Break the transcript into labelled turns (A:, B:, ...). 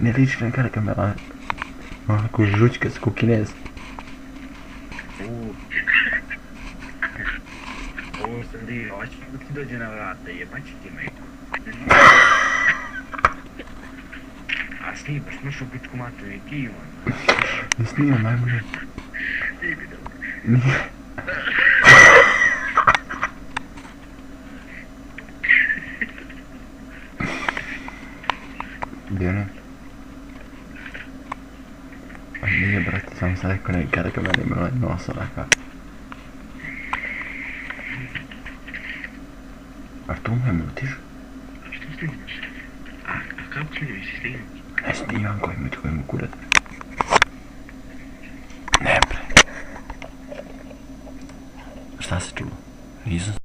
A: ne liči na Gargamela. Onako žučkac ko Kinez.
B: Ovo sam dio, hoće da ti dođe na vrata, jebaći ti majku. A snimaš, smaš u pičku matu i ti imam.
A: Ne snimam, najbolje.
B: Nije mi dobro.
A: Nije. Gdje ne? A nije, brate, samo sam rekao ne Gargamel ima ovaj nos onaka. A tu me utiš?
B: Što snimaš? A kako snimiš, snimam?
A: Ne snimam kojemu kurat. Ne bre. Šta se čulo? Nisam